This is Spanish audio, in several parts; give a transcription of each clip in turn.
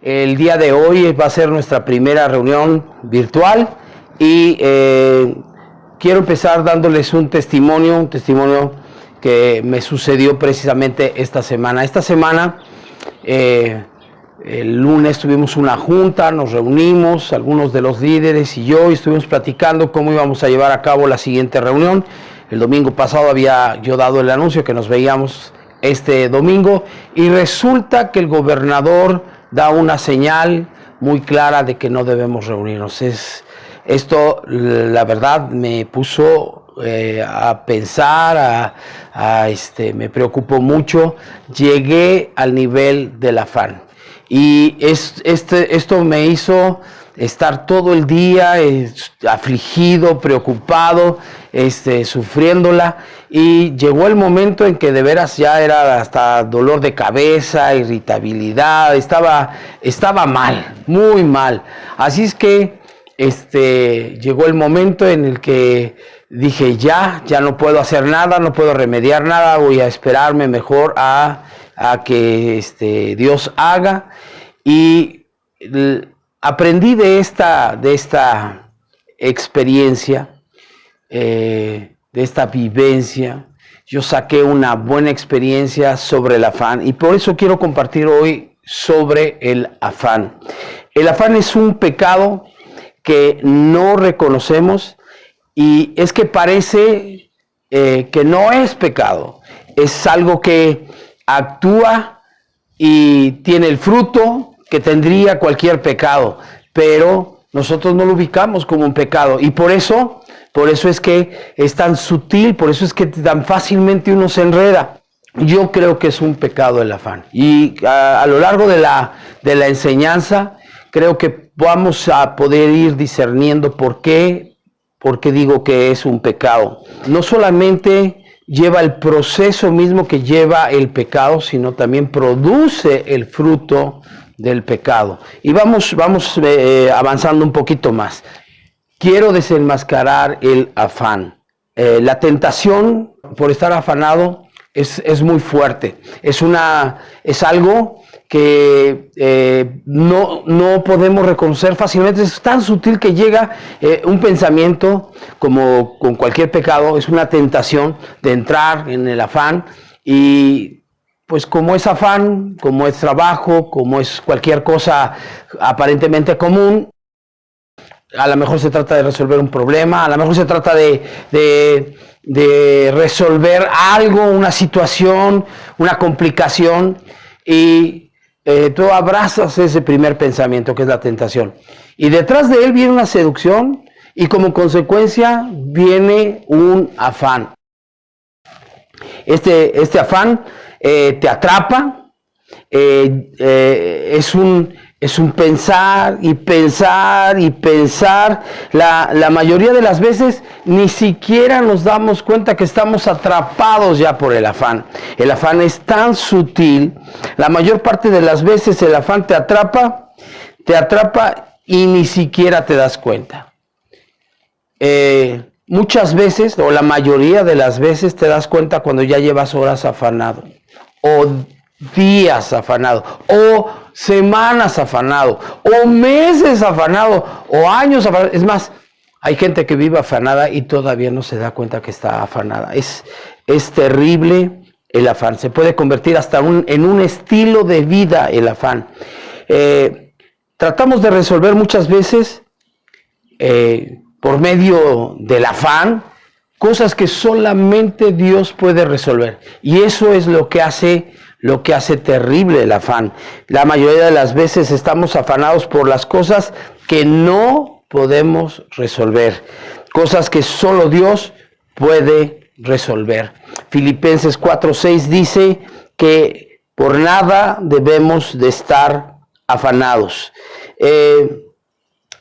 El día de hoy va a ser nuestra primera reunión virtual y quiero empezar dándoles un testimonio que me sucedió precisamente esta semana. El lunes tuvimos una junta, nos reunimos, algunos de los líderes y yo, y estuvimos platicando cómo íbamos a llevar a cabo la siguiente reunión. El domingo pasado había yo dado el anuncio que nos veíamos este domingo y resulta que el gobernador da una señal muy clara de que no debemos reunirnos. Esto, la verdad, me puso a pensar, me preocupó mucho. Llegué al nivel del afán. Y esto me hizo estar todo el día afligido, preocupado, sufriéndola, y llegó el momento en que de veras ya era hasta dolor de cabeza, irritabilidad, estaba mal, muy mal. Así es que llegó el momento en el que dije ya no puedo hacer nada, no puedo remediar nada, voy a esperarme mejor a que Dios haga. Y aprendí de esta experiencia, de esta vivencia. Yo saqué una buena experiencia sobre el afán y por eso quiero compartir hoy sobre el afán. El afán es un pecado que no reconocemos, y es que parece que no es pecado, es algo que actúa y tiene el fruto que tendría cualquier pecado, pero nosotros no lo ubicamos como un pecado, y por eso es que es tan sutil, por eso es que tan fácilmente uno se enreda. Yo creo que es un pecado el afán, y a lo largo de la enseñanza creo que vamos a poder ir discerniendo por qué digo que es un pecado. No solamente lleva el proceso mismo que lleva el pecado, sino también produce el fruto del pecado. Y vamos avanzando un poquito más. Quiero desenmascarar el afán. La tentación por estar afanado es muy fuerte. Es algo que no podemos reconocer fácilmente. Es tan sutil que llega un pensamiento, como con cualquier pecado, es una tentación de entrar en el afán, y pues como es afán, como es trabajo, como es cualquier cosa aparentemente común, a lo mejor se trata de resolver un problema, a lo mejor se trata de resolver algo, una situación, una complicación, y tú abrazas ese primer pensamiento que es la tentación, y detrás de él viene una seducción, y como consecuencia viene un afán. Este afán te atrapa, es un pensar y pensar y pensar. La mayoría de las veces ni siquiera nos damos cuenta que estamos atrapados ya por el afán. El afán es tan sutil. La mayor parte de las veces el afán te atrapa y ni siquiera te das cuenta. Muchas veces, o la mayoría de las veces, te das cuenta cuando ya llevas horas afanado, o días afanado, o semanas afanado, o meses afanado, o años afanado. Es más, hay gente que vive afanada y todavía no se da cuenta que está afanada. Es terrible el afán. Se puede convertir hasta en un estilo de vida el afán. Tratamos de resolver muchas veces por medio del afán cosas que solamente Dios puede resolver, y eso es lo que hace terrible el afán. La mayoría de las veces estamos afanados por las cosas que no podemos resolver, cosas que solo Dios puede resolver. Filipenses 4:6 dice que por nada debemos de estar afanados.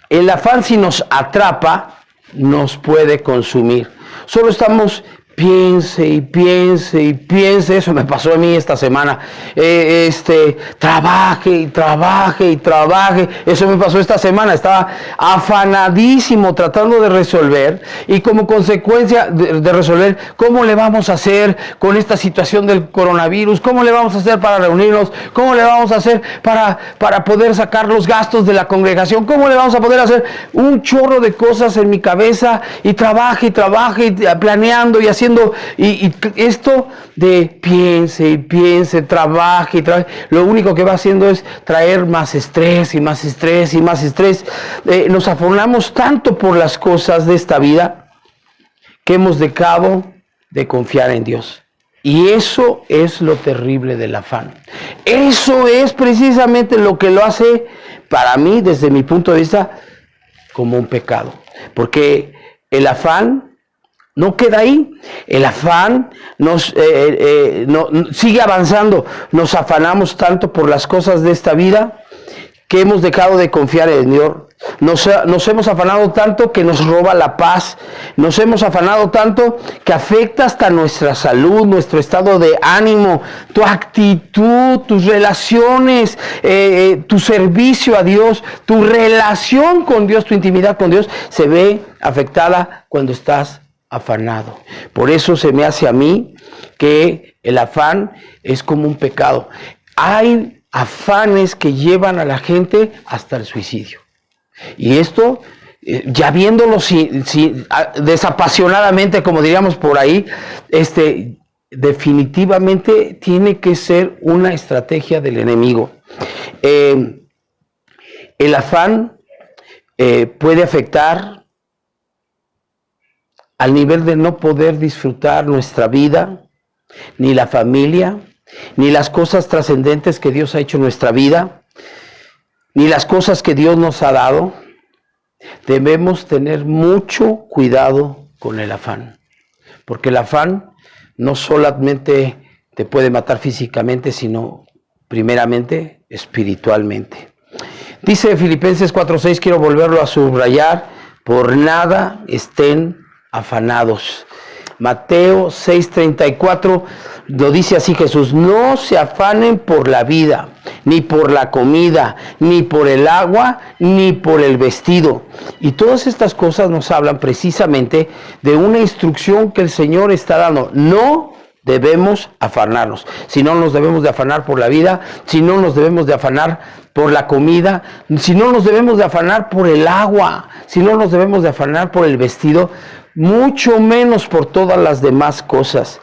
El afán, si nos atrapa, nos puede consumir. Solo estamos piense y piense y piense. Eso me pasó a mí esta semana. Trabaje y trabaje y trabaje. Eso me pasó esta semana. Estaba afanadísimo tratando de resolver, y como consecuencia de resolver, ¿cómo le vamos a hacer con esta situación del coronavirus? ¿Cómo le vamos a hacer para reunirnos? ¿Cómo le vamos a hacer para poder sacar los gastos de la congregación? ¿Cómo le vamos a poder hacer? Un chorro de cosas en mi cabeza, y trabaje, planeando y haciendo. Y esto de piense y piense, trabaje y trabaje, lo único que va haciendo es traer más estrés y más estrés y más estrés. Nos afanamos tanto por las cosas de esta vida que hemos dejado de confiar en Dios. Y eso es lo terrible del afán. Eso es precisamente lo que lo hace, para mí, desde mi punto de vista, como un pecado. Porque el afán no queda ahí. El afán sigue avanzando. Nos afanamos tanto por las cosas de esta vida que hemos dejado de confiar en Dios. Nos hemos afanado tanto que nos roba la paz. Nos hemos afanado tanto que afecta hasta nuestra salud, nuestro estado de ánimo, tu actitud, tus relaciones, tu servicio a Dios, tu relación con Dios, tu intimidad con Dios se ve afectada cuando estás afanado. Por eso se me hace a mí que el afán es como un pecado. Hay afanes que llevan a la gente hasta el suicidio. Y esto, ya viéndolo desapasionadamente, como diríamos por ahí, definitivamente tiene que ser una estrategia del enemigo. El afán puede afectar al nivel de no poder disfrutar nuestra vida, ni la familia, ni las cosas trascendentes que Dios ha hecho en nuestra vida, ni las cosas que Dios nos ha dado. Debemos tener mucho cuidado con el afán, porque el afán no solamente te puede matar físicamente, sino primeramente espiritualmente. Dice Filipenses 4:6, quiero volverlo a subrayar: por nada estén afanados. Mateo 6:34 lo dice así Jesús: no se afanen por la vida, ni por la comida, ni por el agua, ni por el vestido. Y todas estas cosas nos hablan precisamente de una instrucción que el Señor está dando. No debemos afanarnos. Si no nos debemos de afanar por la vida, si no nos debemos de afanar por la comida, si no nos debemos de afanar por el agua, si no nos debemos de afanar por el vestido, mucho menos por todas las demás cosas.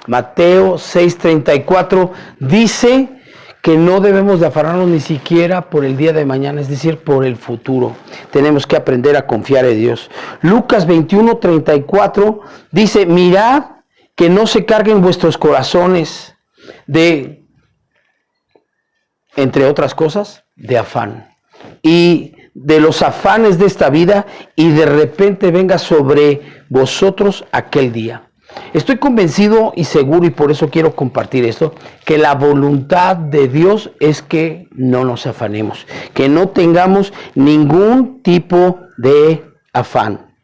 Mateo 6:34 dice que no debemos de afanarnos ni siquiera por el día de mañana, es decir, por el futuro. Tenemos que aprender a confiar en Dios. Lucas 21:34 dice: mirad que no se carguen vuestros corazones de, entre otras cosas, de afán. Y de los afanes de esta vida, y de repente venga sobre vosotros aquel día. Estoy convencido y seguro, y por eso quiero compartir esto, que la voluntad de Dios es que no nos afanemos, que no tengamos ningún tipo de afán.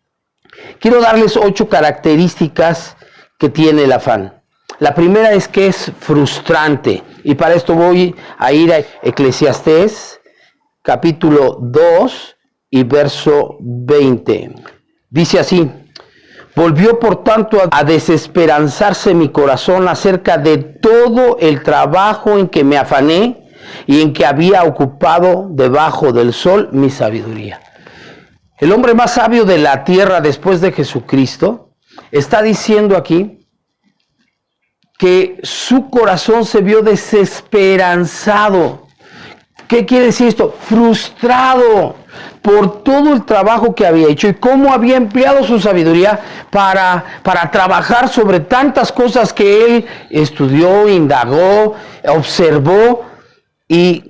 Quiero darles 8 características que tiene el afán. La primera es que es frustrante, y para esto voy a ir a Eclesiastés capítulo 2 y verso 20. Dice así: volvió por tanto a desesperanzarse mi corazón acerca de todo el trabajo en que me afané y en que había ocupado debajo del sol mi sabiduría. El hombre más sabio de la tierra después de Jesucristo está diciendo aquí que su corazón se vio desesperanzado. ¿Qué quiere decir esto? Frustrado por todo el trabajo que había hecho y cómo había empleado su sabiduría para trabajar sobre tantas cosas que él estudió, indagó, observó, y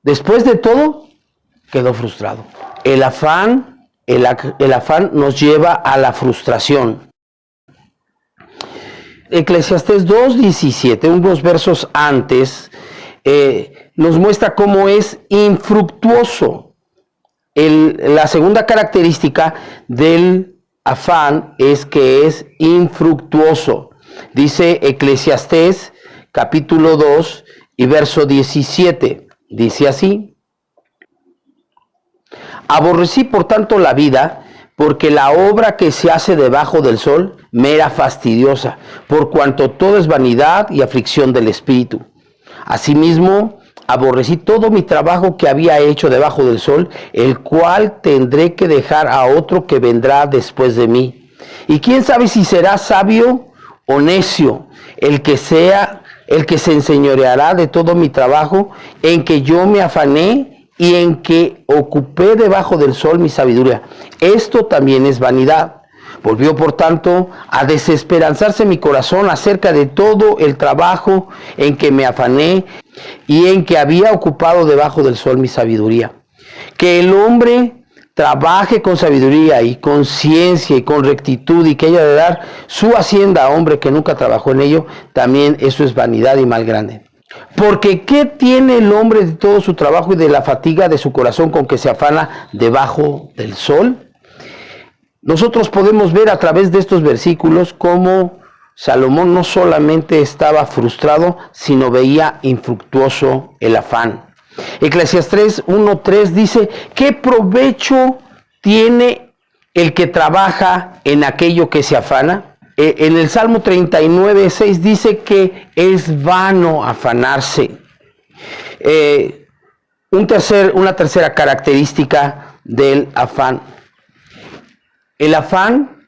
después de todo quedó frustrado. El afán nos lleva a la frustración. Eclesiastés 2:17, unos versos antes, nos muestra cómo es infructuoso la segunda característica del afán es que es infructuoso. Dice Eclesiastés capítulo 2 y verso 17. Dice así: aborrecí por tanto la vida, porque la obra que se hace debajo del sol me era fastidiosa, por cuanto todo es vanidad y aflicción del espíritu. Asimismo, aborrecí todo mi trabajo que había hecho debajo del sol, el cual tendré que dejar a otro que vendrá después de mí. Y quién sabe si será sabio o necio el que se enseñoreará de todo mi trabajo, en que yo me afané y en que ocupé debajo del sol mi sabiduría. Esto también es vanidad. Volvió, por tanto, a desesperanzarse mi corazón acerca de todo el trabajo en que me afané y en que había ocupado debajo del sol mi sabiduría. Que el hombre trabaje con sabiduría y con ciencia y con rectitud, y que haya de dar su hacienda a hombre que nunca trabajó en ello, también eso es vanidad y mal grande. Porque ¿qué tiene el hombre de todo su trabajo y de la fatiga de su corazón con que se afana debajo del sol? Nosotros podemos ver a través de estos versículos cómo Salomón no solamente estaba frustrado, sino veía infructuoso el afán. Eclesiastés 1:3 dice: ¿qué provecho tiene el que trabaja en aquello que se afana? En el Salmo 39:6 dice que es vano afanarse. Una tercera característica del afán. El afán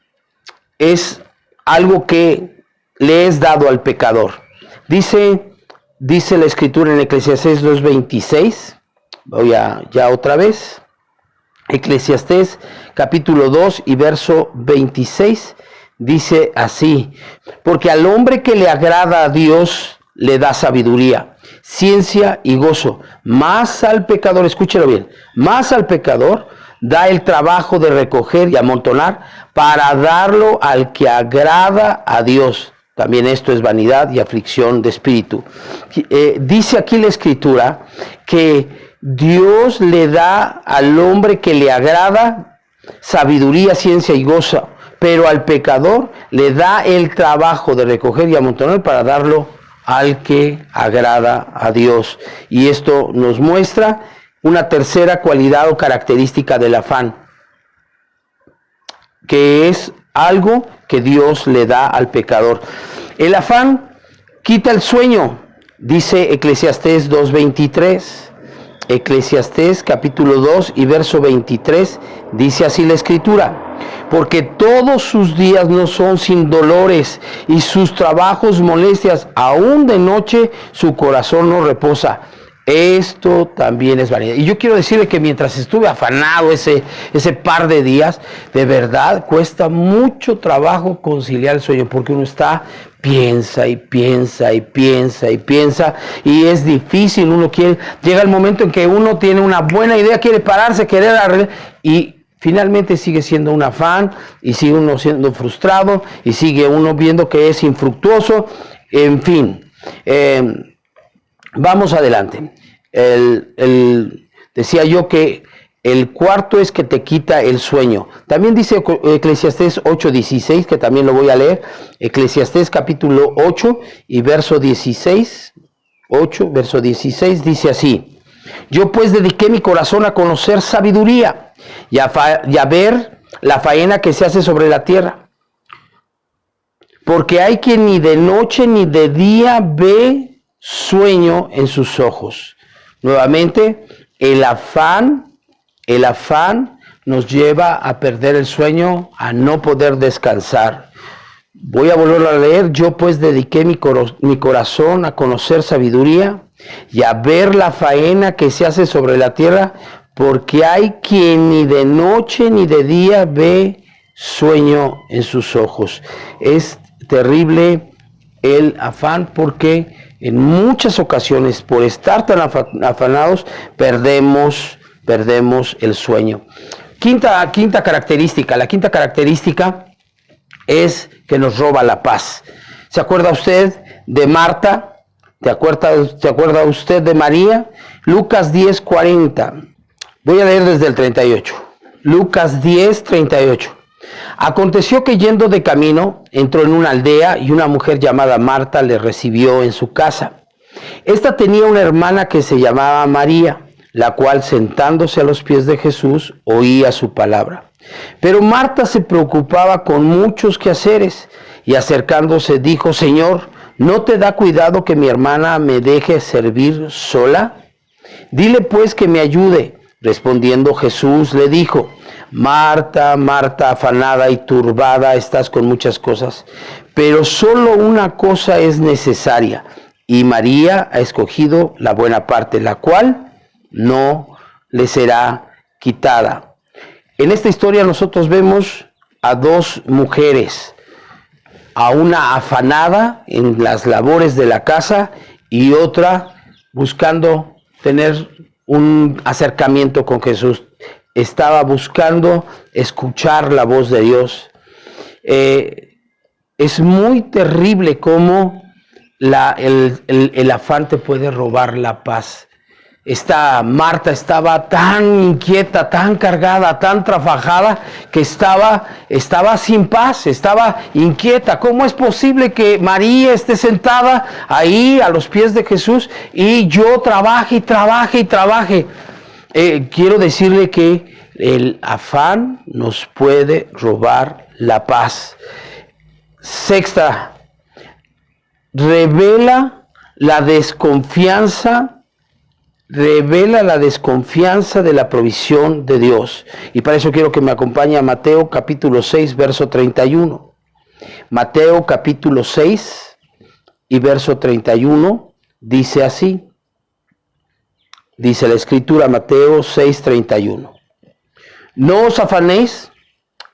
es algo que le es dado al pecador. Dice la Escritura en Eclesiastés 2:26, voy ya otra vez, Eclesiastés capítulo 2 y verso 26, dice así: porque al hombre que le agrada a Dios le da sabiduría, ciencia y gozo, más al pecador, escúchelo bien, más al pecador da el trabajo de recoger y amontonar para darlo al que agrada a Dios. También esto es vanidad y aflicción de espíritu. Dice aquí la Escritura que Dios le da al hombre que le agrada sabiduría, ciencia y gozo, pero al pecador le da el trabajo de recoger y amontonar para darlo al que agrada a Dios. Y esto nos muestra una tercera cualidad o característica del afán, que es algo que Dios le da al pecador. El afán quita el sueño, dice Eclesiastés 2:23. Eclesiastés capítulo 2 y verso 23, dice así la Escritura: porque todos sus días no son sin dolores, y sus trabajos molestias, aún de noche su corazón no reposa. Esto también es vanidad. Y yo quiero decirle que mientras estuve afanado ese par de días, de verdad cuesta mucho trabajo conciliar el sueño, porque uno piensa y piensa y piensa y piensa, y es difícil. Llega el momento en que uno tiene una buena idea, quiere pararse, querer arreglar, y finalmente sigue siendo un afán, y sigue uno siendo frustrado, y sigue uno viendo que es infructuoso. En fin, vamos adelante. Decía yo que el cuarto es que te quita el sueño. También dice Eclesiastés 8:16, que también lo voy a leer. Eclesiastés capítulo 8 y verso 16. 8, verso 16, dice así: yo pues dediqué mi corazón a conocer sabiduría y a ver la faena que se hace sobre la tierra. Porque hay quien ni de noche ni de día ve sueño en sus ojos. Nuevamente, el afán nos lleva a perder el sueño, a no poder descansar. Voy a volverlo a leer. Yo pues dediqué mi corazón a conocer sabiduría y a ver la faena que se hace sobre la tierra, porque hay quien ni de noche ni de día ve sueño en sus ojos. Es terrible el afán, porque en muchas ocasiones, por estar tan afanados, perdemos el sueño. Quinta característica. La quinta característica es que nos roba la paz. ¿Se acuerda usted de Marta? ¿Se acuerda usted de María? Lucas 10:40. Voy a leer desde el 38. Lucas 10:38. Aconteció que yendo de camino, entró en una aldea y una mujer llamada Marta le recibió en su casa. Esta tenía una hermana que se llamaba María, la cual sentándose a los pies de Jesús oía su palabra. Pero Marta se preocupaba con muchos quehaceres y acercándose dijo: Señor, ¿no te da cuidado que mi hermana me deje servir sola? Dile pues que me ayude. Respondiendo Jesús le dijo: Marta, Marta, afanada y turbada estás con muchas cosas, pero solo una cosa es necesaria, y María ha escogido la buena parte, la cual no le será quitada. En esta historia nosotros vemos a dos mujeres, a una afanada en las labores de la casa y otra buscando tener un acercamiento con Jesús. Estaba buscando escuchar la voz de Dios. Es muy terrible cómo el afán te puede robar la paz. Esta Marta estaba tan inquieta, tan cargada, tan trabajada, que estaba sin paz, estaba inquieta. ¿Cómo es posible que María esté sentada ahí a los pies de Jesús y yo trabaje y trabaje y trabaje? Quiero decirle que el afán nos puede robar la paz. Sexta, revela la desconfianza de la provisión de Dios. Y para eso quiero que me acompañe a Mateo capítulo 6, verso 31. Mateo capítulo 6 y verso 31 dice así. Dice la Escritura, Mateo 6, 31. No os afanéis,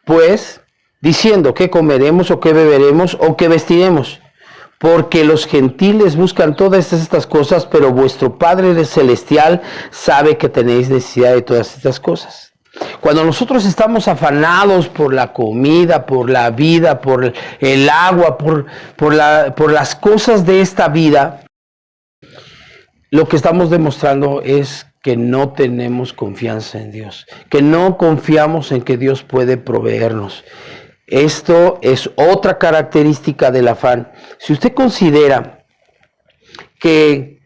pues, diciendo qué comeremos o qué beberemos o qué vestiremos, porque los gentiles buscan todas estas cosas, pero vuestro Padre Celestial sabe que tenéis necesidad de todas estas cosas. Cuando nosotros estamos afanados por la comida, por la vida, por el agua, por las cosas de esta vida, lo que estamos demostrando es que no tenemos confianza en Dios, que no confiamos en que Dios puede proveernos. Esto es otra característica del afán. Si usted considera que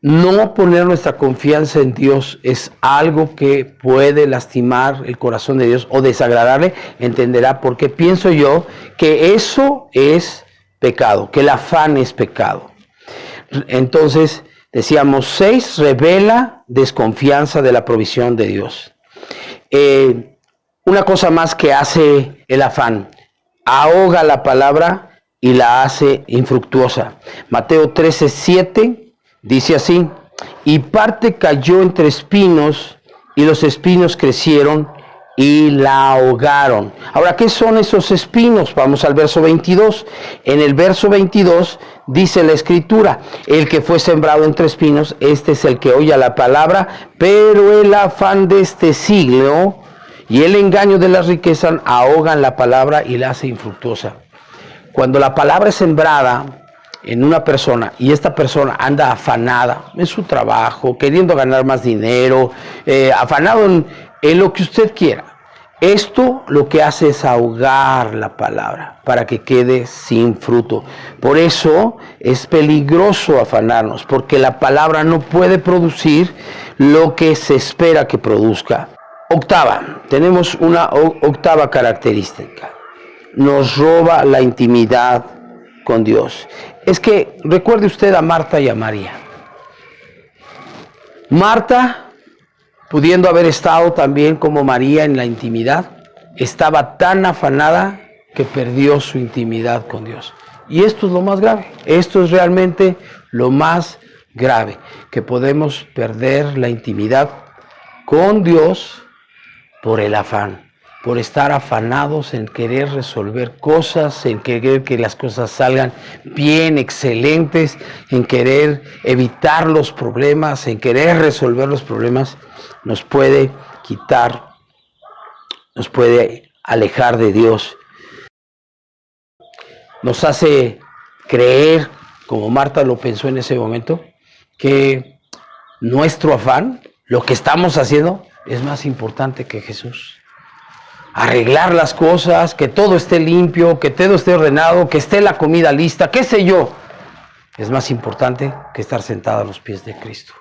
no poner nuestra confianza en Dios es algo que puede lastimar el corazón de Dios o desagradarle, entenderá por qué pienso yo que eso es pecado, que el afán es pecado. Entonces, decíamos, 6, revela desconfianza de la provisión de Dios. Una cosa más que hace el afán, ahoga la palabra y la hace infructuosa. Mateo 13, 7 dice así: y parte cayó entre espinos, y los espinos crecieron y la ahogaron. Ahora, ¿qué son esos espinos? Vamos al verso 22. En el verso 22 dice la Escritura: el que fue sembrado entre espinos, este es el que oye la palabra, pero el afán de este siglo y el engaño de las riquezas ahogan la palabra y la hace infructuosa. Cuando la palabra es sembrada en una persona y esta persona anda afanada en su trabajo, queriendo ganar más dinero, afanado en lo que usted quiera, esto lo que hace es ahogar la palabra para que quede sin fruto. Por eso es peligroso afanarnos, porque la palabra no puede producir lo que se espera que produzca. Octava, tenemos una octava característica. Nos roba la intimidad con Dios. Es que recuerde usted a Marta y a María. Marta, pudiendo haber estado también como María en la intimidad, estaba tan afanada que perdió su intimidad con Dios. Y esto es lo más grave. Esto es realmente lo más grave, que podemos perder la intimidad con Dios por el afán, por estar afanados en querer resolver cosas, en querer que las cosas salgan bien, excelentes, en querer evitar los problemas, en querer resolver los problemas. Nos puede quitar, nos puede alejar de Dios. Nos hace creer, como Marta lo pensó en ese momento, que nuestro afán, lo que estamos haciendo, es más importante que Jesús. arreglar las cosas, que todo esté limpio, que todo esté ordenado, que esté la comida lista, qué sé yo. Es más importante que estar sentado a los pies de Cristo.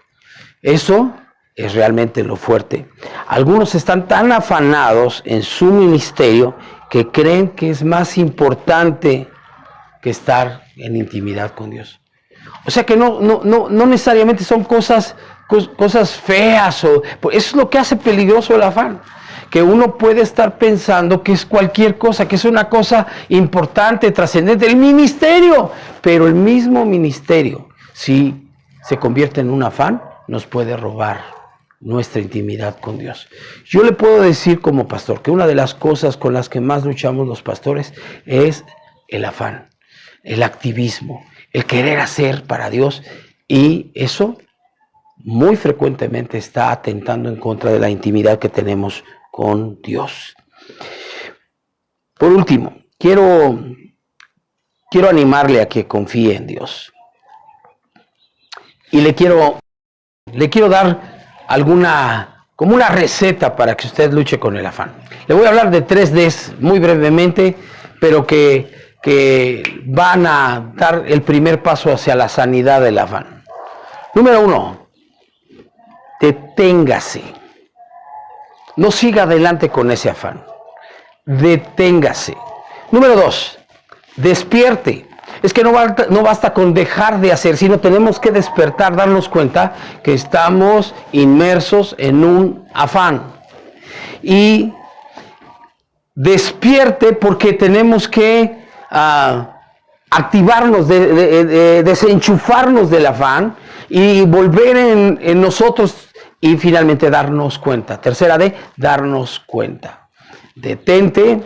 Eso es realmente lo fuerte. Algunos están tan afanados en su ministerio que creen que es más importante que estar en intimidad con Dios. O sea que no necesariamente son cosas feas. Eso es lo que hace peligroso el afán. Que uno puede estar pensando que es cualquier cosa, que es una cosa importante, trascendente, el ministerio. Pero el mismo ministerio, si se convierte en un afán, nos puede robar nuestra intimidad con Dios. Yo le puedo decir como pastor que una de las cosas con las que más luchamos los pastores es el afán, el activismo, el querer hacer para Dios, y eso muy frecuentemente está atentando en contra de la intimidad que tenemos con Dios. Por último, quiero animarle a que confíe en Dios. Y le quiero dar como una receta para que usted luche con el afán. Le voy a hablar de 3 Ds muy brevemente, pero que van a dar el primer paso hacia la sanidad del afán. Número 1, deténgase. No siga adelante con ese afán. Deténgase. Número 2, despierte. Es que no basta con dejar de hacer, sino tenemos que despertar, darnos cuenta que estamos inmersos en un afán. Y despierte porque tenemos que activarnos, desenchufarnos del afán y volver en nosotros y finalmente darnos cuenta. Tercera D, darnos cuenta. Detente,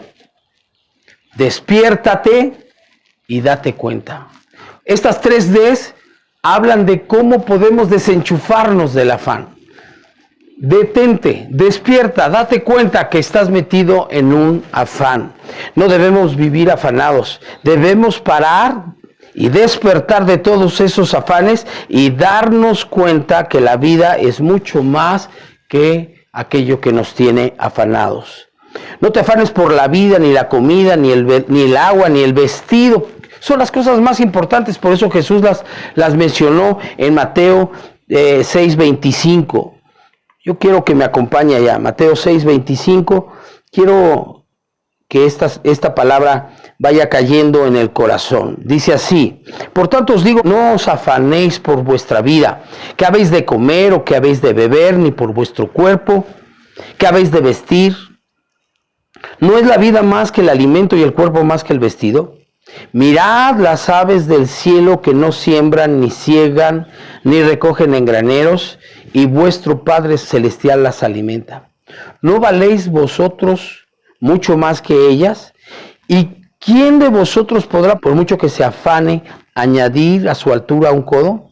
despiértate y date cuenta. Estas 3 Ds hablan de cómo podemos desenchufarnos del afán. Detente, despierta, date cuenta que estás metido en un afán. No debemos vivir afanados, debemos parar y despertar de todos esos afanes y darnos cuenta que la vida es mucho más que aquello que nos tiene afanados. No te afanes por la vida, ni la comida, ni el agua, ni el vestido. Son las cosas más importantes, por eso Jesús las mencionó en Mateo 6:25. Yo quiero que me acompañe allá, Mateo 6:25. Quiero que esta palabra vaya cayendo en el corazón. Dice así: por tanto os digo, no os afanéis por vuestra vida, qué habéis de comer o qué habéis de beber, ni por vuestro cuerpo, qué habéis de vestir. ¿No es la vida más que el alimento y el cuerpo más que el vestido? Mirad las aves del cielo, que no siembran, ni siegan, ni recogen en graneros, y vuestro Padre Celestial las alimenta. ¿No valéis vosotros mucho más que ellas? ¿Y quién de vosotros podrá, por mucho que se afane, añadir a su altura un codo?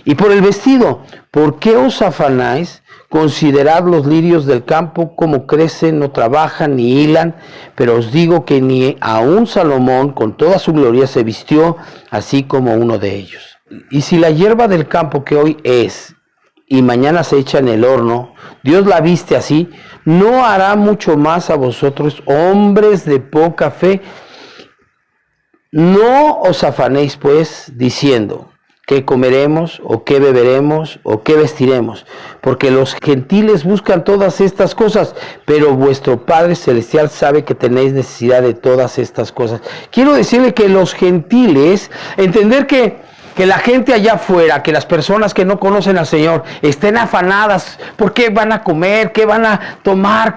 Y por el vestido, ¿por qué os afanáis? Considerad los lirios del campo, cómo crecen, no trabajan ni hilan, pero os digo que ni aun Salomón con toda su gloria se vistió así como uno de ellos. Y si la hierba del campo, que hoy es y mañana se echa en el horno, Dios la viste así, ¿no hará mucho más a vosotros, hombres de poca fe? No os afanéis pues diciendo: ¿qué comeremos, o qué beberemos, o qué vestiremos? Porque los gentiles buscan todas estas cosas, pero vuestro Padre Celestial sabe que tenéis necesidad de todas estas cosas. Quiero decirle que los gentiles, entender que la gente allá afuera, que las personas que no conocen al Señor estén afanadas por qué van a comer, qué van a tomar,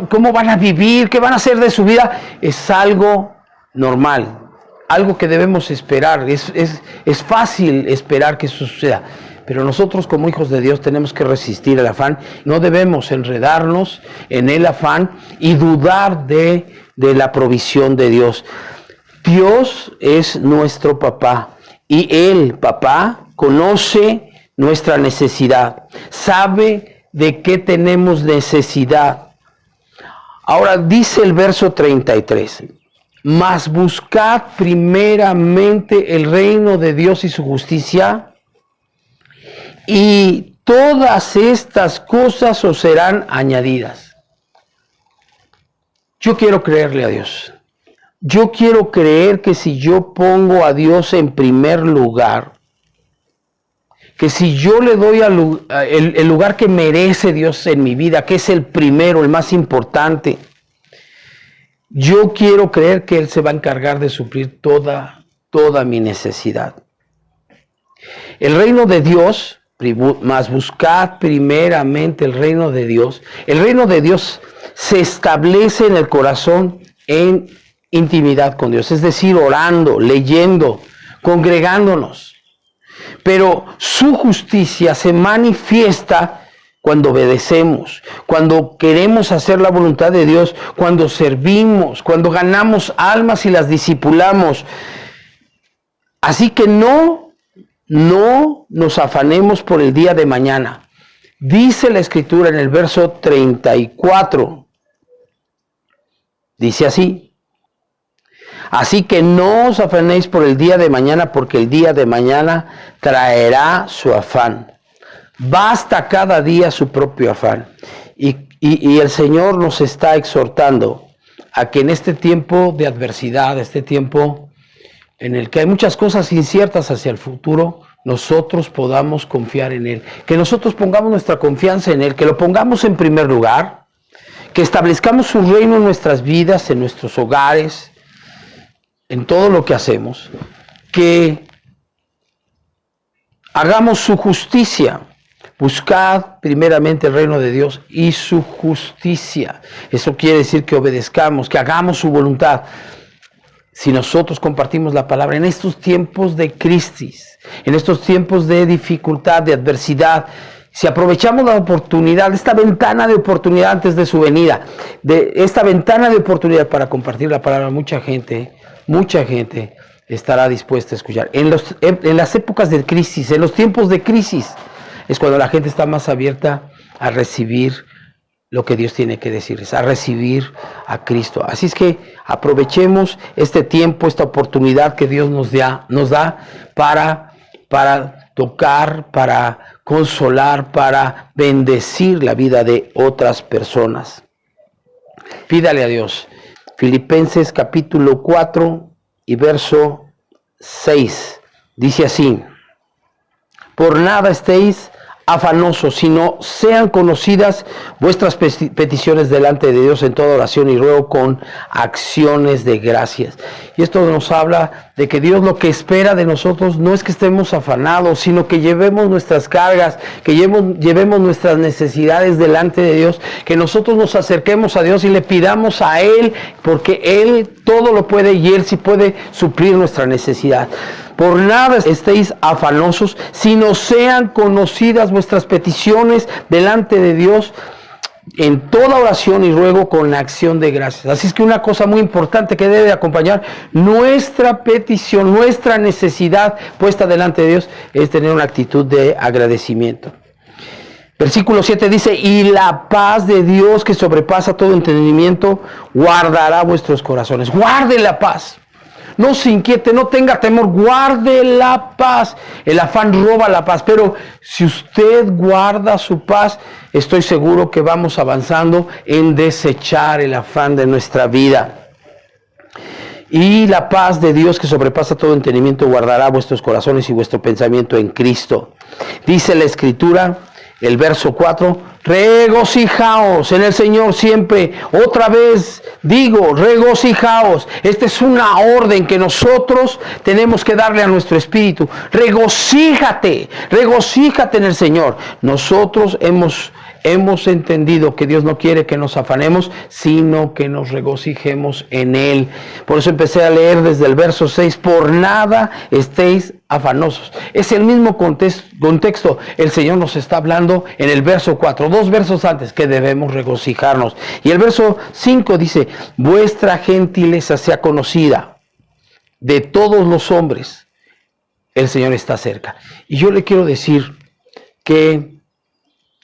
cómo van a vivir, qué van a hacer de su vida, es algo normal. Algo que debemos esperar, es fácil esperar que eso suceda, pero nosotros como hijos de Dios tenemos que resistir el afán, no debemos enredarnos en el afán y dudar de la provisión de Dios. Dios es nuestro papá y el papá conoce nuestra necesidad, sabe de qué tenemos necesidad. Ahora dice el verso 33. Mas buscad primeramente el reino de Dios y su justicia, y todas estas cosas os serán añadidas. Yo quiero creerle a Dios. Yo quiero creer que si yo pongo a Dios en primer lugar, que si yo le doy el lugar que merece Dios en mi vida, que es el primero, el más importante, yo quiero creer que Él se va a encargar de suplir toda mi necesidad. El reino de Dios, más buscad primeramente el reino de Dios. El reino de Dios se establece en el corazón en intimidad con Dios, es decir, orando, leyendo, congregándonos. Pero su justicia se manifiesta cuando obedecemos, cuando queremos hacer la voluntad de Dios, cuando servimos, cuando ganamos almas y las discipulamos. Así que no nos afanemos por el día de mañana. Dice la Escritura en el verso 34, dice así: así que no os afanéis por el día de mañana, porque el día de mañana traerá su afán. Basta cada día su propio afán. Y el Señor nos está exhortando a que en este tiempo de adversidad, este tiempo en el que hay muchas cosas inciertas hacia el futuro, nosotros podamos confiar en Él. Que nosotros pongamos nuestra confianza en Él, que lo pongamos en primer lugar, que establezcamos su reino en nuestras vidas, en nuestros hogares, en todo lo que hacemos, que hagamos su justicia. Buscad primeramente el reino de Dios y su justicia. Eso quiere decir que obedezcamos, que hagamos su voluntad. Si nosotros compartimos la palabra en estos tiempos de crisis, en estos tiempos de dificultad, de adversidad, si aprovechamos la oportunidad, esta ventana de oportunidad antes de su venida, de esta ventana de oportunidad para compartir la palabra, mucha gente estará dispuesta a escuchar. En las épocas de crisis, en los tiempos de crisis, es cuando la gente está más abierta a recibir lo que Dios tiene que decirles, a recibir a Cristo. Así es que aprovechemos este tiempo, esta oportunidad que Dios nos da para tocar, para consolar, para bendecir la vida de otras personas. Pídale a Dios. Filipenses capítulo 4 y verso 6. Dice así: por nada estéis afanosos, sino sean conocidas vuestras peticiones delante de Dios en toda oración y ruego con acciones de gracias. Y esto nos habla de que Dios lo que espera de nosotros no es que estemos afanados, sino que llevemos nuestras cargas, que llevemos nuestras necesidades delante de Dios, que nosotros nos acerquemos a Dios y le pidamos a Él, porque Él todo lo puede y Él sí puede suplir nuestra necesidad. Por nada estéis afanosos, sino sean conocidas vuestras peticiones delante de Dios en toda oración y ruego con acción de gracias. Así es que una cosa muy importante que debe acompañar nuestra petición, nuestra necesidad puesta delante de Dios, es tener una actitud de agradecimiento. Versículo 7 dice: y la paz de Dios que sobrepasa todo entendimiento guardará vuestros corazones. Guarde la paz. No se inquiete, no tenga temor, guarde la paz. El afán roba la paz, pero si usted guarda su paz, estoy seguro que vamos avanzando en desechar el afán de nuestra vida. Y la paz de Dios que sobrepasa todo entendimiento guardará vuestros corazones y vuestro pensamiento en Cristo. Dice la Escritura, el verso 4, regocijaos en el Señor siempre. Otra vez digo, regocijaos. Esta es una orden que nosotros tenemos que darle a nuestro espíritu. Regocíjate en el Señor. Nosotros hemos entendido que Dios no quiere que nos afanemos, sino que nos regocijemos en Él. Por eso empecé a leer desde el verso 6, por nada estéis afanosos. Es el mismo contexto. El Señor nos está hablando en el verso 4, 2 versos antes, que debemos regocijarnos. Y el verso 5 dice, vuestra gentileza sea conocida de todos los hombres. El Señor está cerca. Y yo le quiero decir que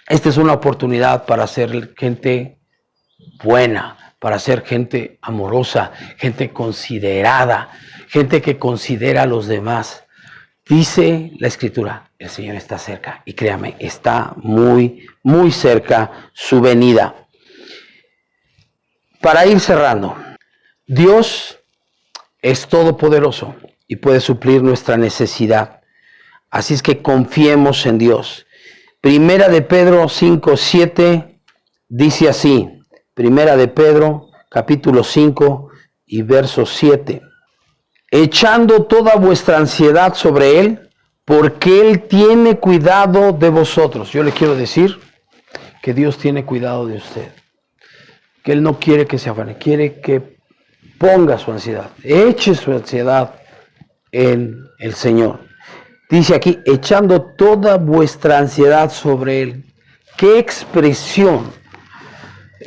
esta es una oportunidad para ser gente buena, para ser gente amorosa, gente considerada, gente que considera a los demás. Dice la Escritura, el Señor está cerca. Y créame, está muy, muy cerca su venida. Para ir cerrando, Dios es todopoderoso y puede suplir nuestra necesidad. Así es que confiemos en Dios. Primera de Pedro 5:7 dice así. Primera de Pedro, capítulo 5 y verso 7. Echando toda vuestra ansiedad sobre Él, porque Él tiene cuidado de vosotros. Yo le quiero decir que Dios tiene cuidado de usted. Que Él no quiere que se afane, quiere que ponga su ansiedad, eche su ansiedad en el Señor. Dice aquí, echando toda vuestra ansiedad sobre Él. ¿Qué expresión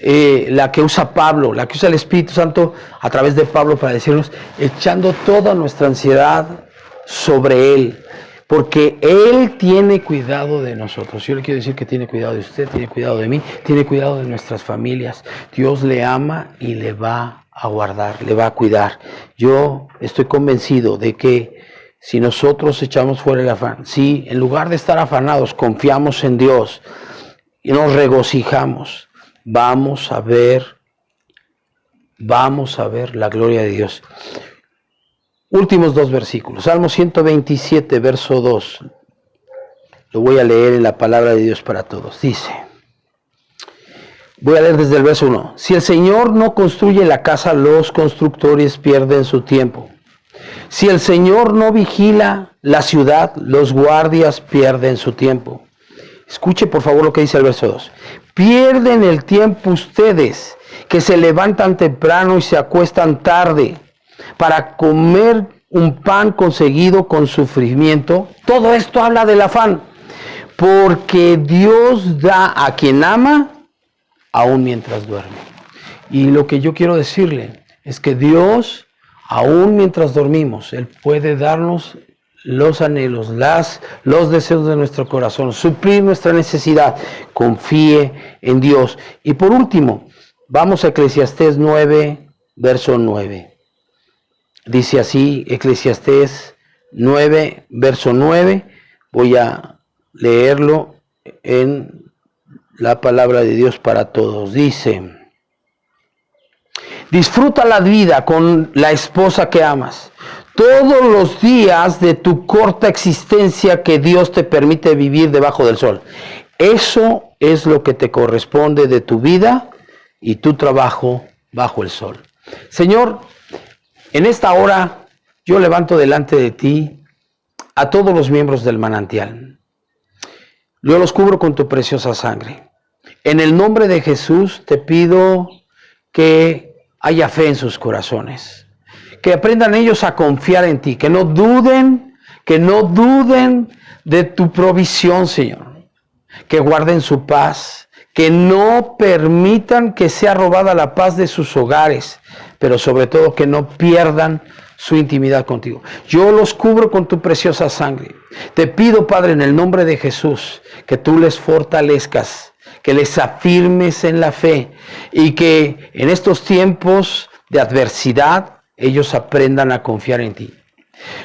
la que usa Pablo, la que usa el Espíritu Santo a través de Pablo para decirnos, echando toda nuestra ansiedad sobre Él? Porque Él tiene cuidado de nosotros. Yo le quiero decir que tiene cuidado de usted, tiene cuidado de mí, tiene cuidado de nuestras familias. Dios le ama y le va a guardar, le va a cuidar. Yo estoy convencido de que si nosotros echamos fuera el afán, si en lugar de estar afanados confiamos en Dios y nos regocijamos, vamos a ver la gloria de Dios. Últimos dos versículos. Salmo 127, verso 2. Lo voy a leer en la palabra de Dios para todos. Dice, voy a leer desde el verso 1. Si el Señor no construye la casa, los constructores pierden su tiempo. Si el Señor no vigila la ciudad, los guardias pierden su tiempo. Escuche por favor lo que dice el verso 2. Pierden el tiempo ustedes que se levantan temprano y se acuestan tarde para comer un pan conseguido con sufrimiento. Todo esto habla del afán. Porque Dios da a quien ama, aún mientras duerme. Y lo que yo quiero decirle es que Dios, aún mientras dormimos, Él puede darnos los anhelos, los deseos de nuestro corazón, suplir nuestra necesidad. Confíe en Dios. Y por último, vamos a Eclesiastés 9, verso 9. Dice así, Eclesiastés 9, verso 9. Voy a leerlo en la palabra de Dios para todos. Dice, disfruta la vida con la esposa que amas. Todos los días de tu corta existencia que Dios te permite vivir debajo del sol. Eso es lo que te corresponde de tu vida y tu trabajo bajo el sol. Señor, en esta hora yo levanto delante de ti a todos los miembros del manantial. Yo los cubro con tu preciosa sangre. En el nombre de Jesús te pido que haya fe en sus corazones. Que aprendan ellos a confiar en ti. Que no duden de tu provisión, Señor. Que guarden su paz. Que no permitan que sea robada la paz de sus hogares. Pero sobre todo que no pierdan su intimidad contigo. Yo los cubro con tu preciosa sangre. Te pido, Padre, en el nombre de Jesús, que tú les fortalezcas, que les afirmes en la fe y que en estos tiempos de adversidad ellos aprendan a confiar en ti.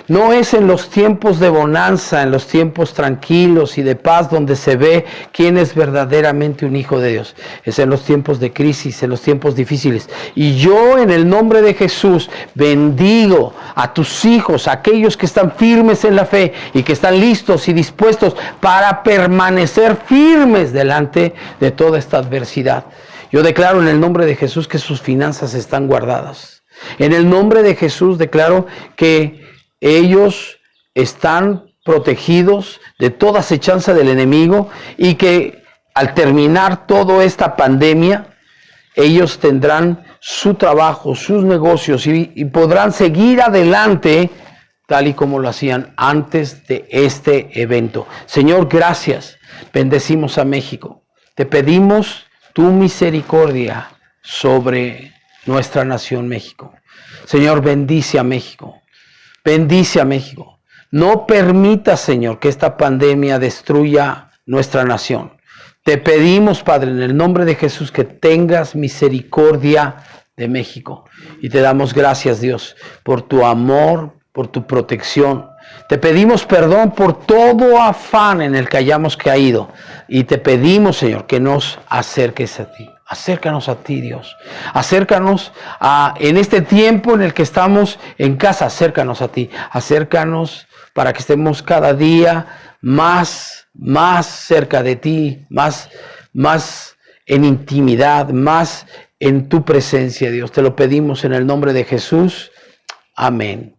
No es en los tiempos de bonanza, en los tiempos tranquilos y de paz donde se ve quién es verdaderamente un hijo de Dios. Es en los tiempos de crisis, en los tiempos difíciles. Y yo en el nombre de Jesús bendigo a tus hijos, a aquellos que están firmes en la fe y que están listos y dispuestos para permanecer firmes delante de toda esta adversidad. Yo declaro en el nombre de Jesús que sus finanzas están guardadas. En el nombre de Jesús declaro que ellos están protegidos de toda acechanza del enemigo y que al terminar toda esta pandemia, ellos tendrán su trabajo, sus negocios y podrán seguir adelante tal y como lo hacían antes de este evento. Señor, gracias. Bendecimos a México. Te pedimos tu misericordia sobre nuestra nación México. Señor, bendice a México. Bendice a México. No permita, Señor, que esta pandemia destruya nuestra nación. Te pedimos, Padre, en el nombre de Jesús, que tengas misericordia de México. Y te damos gracias, Dios, por tu amor, por tu protección. Te pedimos perdón por todo afán en el que hayamos caído. Y te pedimos, Señor, que nos acerques a ti. Acércanos a ti, Dios. Acércanos en este tiempo en el que estamos en casa, acércanos a ti. Acércanos para que estemos cada día más cerca de ti, más en intimidad, más en tu presencia, Dios. Te lo pedimos en el nombre de Jesús. Amén.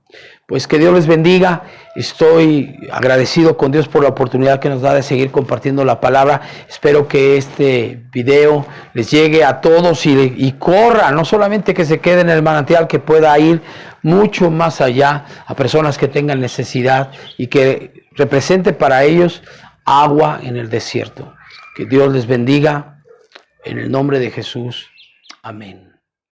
Pues que Dios les bendiga. Estoy agradecido con Dios por la oportunidad que nos da de seguir compartiendo la palabra. Espero que este video les llegue a todos y corra, no solamente que se quede en el manantial, que pueda ir mucho más allá a personas que tengan necesidad y que represente para ellos agua en el desierto. Que Dios les bendiga en el nombre de Jesús. Amén.